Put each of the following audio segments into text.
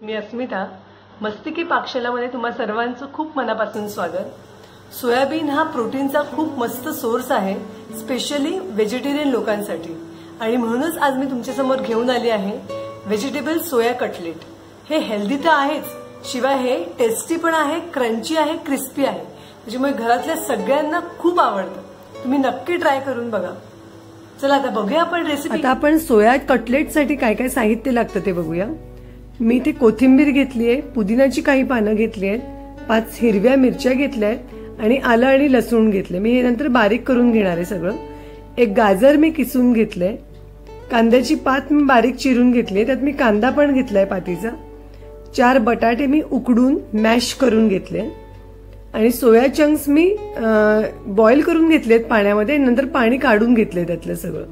मी अस्मिता मस्ती की पाकशालामध्ये तुम्हा सर्वांचं खूप मनापासून स्वागत। सोयाबीन हा प्रोटीनचा खूप मस्त सोर्स आहे, स्पेशली व्हेजिटेरियन लोकांसाठी, आणि म्हणूनच आज मी तुमच्यासमोर घेऊन आली आहे व्हेजिटेबल सोया कटलेट। हे हेल्दी तर आहेच, शिवाय हे टेस्टी पण आहे, क्रंची आहे, क्रिस्पी आहे, त्याच्यामुळे घरातल्या सगळ्यांना खूप आवडतं। तुम्ही नक्की ट्राय करून बघा। चला आता बघूया आपण रेसिपी। आता आपण सोया कटलेटसाठी काय काय साहित्य लागतं ते बघूया। मी ते कोथिंबीर घेतली आहे, पुदिनाची काही पानं घेतली आहेत, 5 हिरव्या मिरच्या घेतल्या आहेत आणि आलं आणि लसूण घेतले। मी हे नंतर बारीक करून घेणार आहे सगळं। एक गाजर मी किसून घेतलंय, कांद्याची पात मी बारीक चिरून घेतली, त्यात मी कांदा पण घेतलाय पातीचा। 4 बटाटे मी उकडून मॅश करून घेतले आणि सोया चंक्स मी बॉईल करून घेतलेत पाण्यामध्ये, नंतर पाणी काढून घेतले त्यातलं सगळं।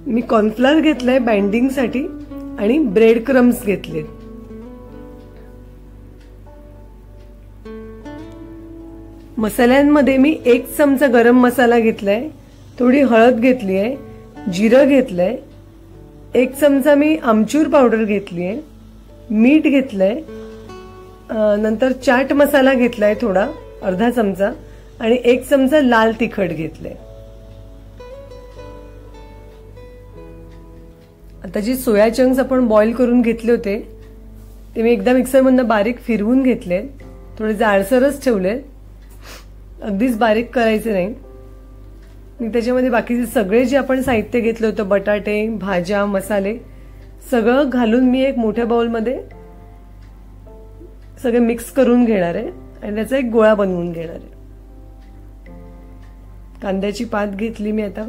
मी कॉर्नफ्लॉवर घेतलाय बाइंडिंगसाठी आणि ब्रेड क्रम्स घेतले। मसाल्यांमध्ये मी 1 चमचा गरम मसाला घेतलाय, थोडी हळद घेतली आहे, जिरं घेतलंय, 1 चमचा मी आमचूर पावडर घेतली आहे, मीठ घेतलंय, नंतर चाट मसाला घेतलाय थोडा अर्धा चमचा आणि 1 चमचा लाल तिखट घेतलंय। आता जी सोया चंक्स आपण बॉईल करून घेतले होते ते मी एकदा मिक्सरमधून बारीक फिरवून घेतले, थोडे जाडसरच ठेवले, अगदीच बारीक करायचे नाही। मी त्याच्यामध्ये बाकीचे सगळे जे आपण साहित्य घेतलं होतं, बटाटे, भाज्या, मसाले सगळं घालून मी एक मोठ्या बाउलमध्ये सगळे मिक्स करून घेणार आहे आणि त्याचा एक गोळा बनवून घेणार आहे। कांद्याची पात घेतली मी आता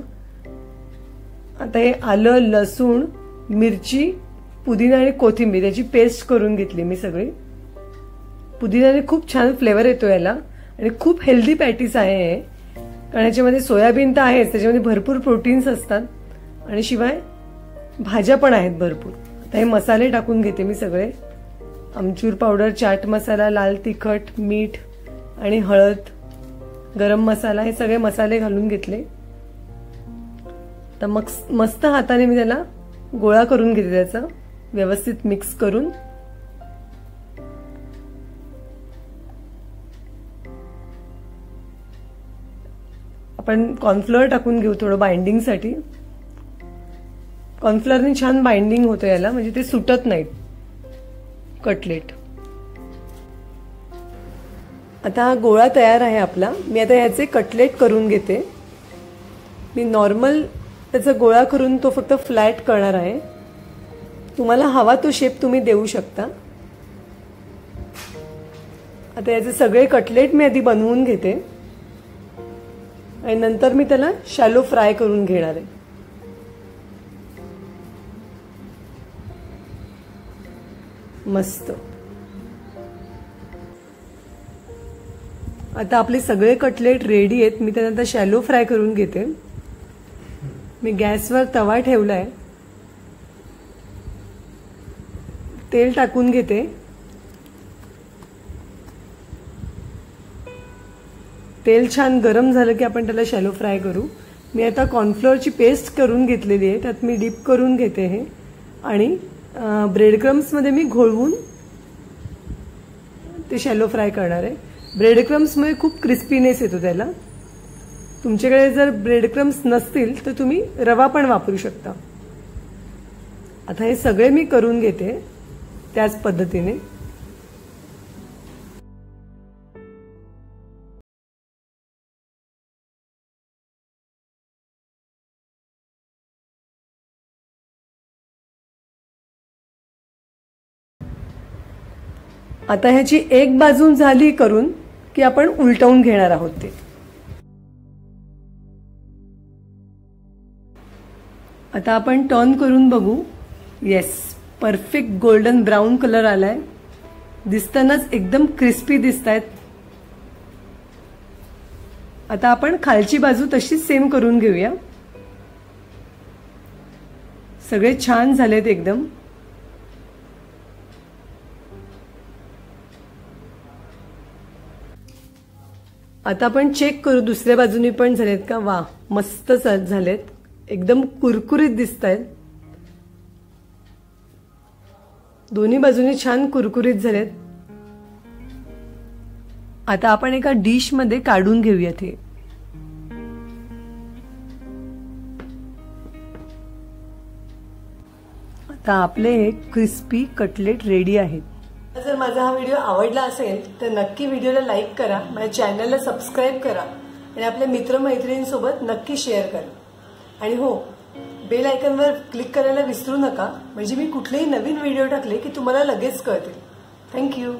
हे आलं, लसूण, मिरची, पुदिना आणि कोथिंबीर याची पेस्ट करून घेतली मी सगळी। पुदिनाने खूप छान फ्लेवर येतो याला आणि खूप हेल्दी पॅटीस आहे, कारण याच्यामध्ये सोयाबीन तर आहेच, त्याच्यामध्ये भरपूर प्रोटीन्स असतात आणि शिवाय भाज्या पण आहेत भरपूर। आता हे मसाले टाकून घेते मी सगळे, आमचूर पावडर, चाट मसाला, लाल तिखट, मीठ आणि हळद, गरम मसाला, हे सगळे मसाले घालून घेतले। तर मग मस्त हाताने मी त्याला गोळा करून घेते, त्याचा व्यवस्थित मिक्स करून। आपण कॉर्नफ्लोअर टाकून घेऊ थोडं बाइंडिंगसाठी। कॉर्नफ्लोअरने छान बाइंडिंग होतं याला, म्हणजे ते सुटत नाहीत कटलेट। आता हा गोळा तयार आहे आपला। मी आता ह्याचे कटलेट करून घेते। मी नॉर्मल त्याचा गोळा करून तो फक्त फ्लॅट करणार आहे, तुम्हाला हवा तो शेप तुम्ही देऊ शकता। आता याचे सगळे कटलेट मी आधी बनवून घेते आणि नंतर मी त्याला शॅलो फ्राय करून घेणार आहे। मस्त। आता आपले सगळे कटलेट रेडी आहेत, मी त्यांना आता शॅलो फ्राय करून घेते। मी गॅसवर तवा ठेवलाय, तेल टाकून घेते। तेल छान गरम झालं की आपण त्याला शॅलो फ्राय करू। मी आता कॉर्नफ्लोअरची पेस्ट करून घेतलेली आहे, त्यात मी डीप करून घेते हे आणि ब्रेड क्रम्स मध्ये मी घोळवून ते शॅलो फ्राय करणार आहे। ब्रेड क्रम्स मुळे खूप क्रिस्पीनेस येतो त्याला। तुमच्याकडे जर ब्रेड क्रम्स नसतील तर तुम्ही रवा पण वापरू शकता। आता हे सगळे मी करून घेते त्याच पद्धतीने। आता ह्याची एक बाजू झाली करून की आपण उलटवून घेणार आहोत ते। आता आपण टर्न करून बघू। Yes, perfect golden brown colour आलाय, दिसतानाच एकदम क्रिस्पी दिसतायत। आता आपण खालची बाजू तशीच सेम करून घेऊया। सगळे छान झालेत एकदम। आता आपण चेक करू दुसऱ्या बाजूनी पण झालेत का। वा, मस्त झालेत, एकदम कुरकुरीत दिसतायत। दोन्ही बाजूनी छान कुरकुरीत झालेत. आता आपण एका डिश मध्ये काढून घेऊयात हे. आता आपले हे क्रिस्पी कटलेट रेडी आहेत. जर माझा हा व्हिडिओ आवडला असेल तर नक्की व्हिडिओला लाईक करा, माझ्या चॅनलला सबस्क्राईब करा आणि आपल्या मित्रमैत्रिणींसोबत नक्की शेअर करा. आणि हो, बेल आयकॉनवर क्लिक करायला विसरू नका, म्हणजे मी कुठलेही नवीन व्हिडिओ टाकले की तुम्हाला लगेच कळतील. थँक्यू.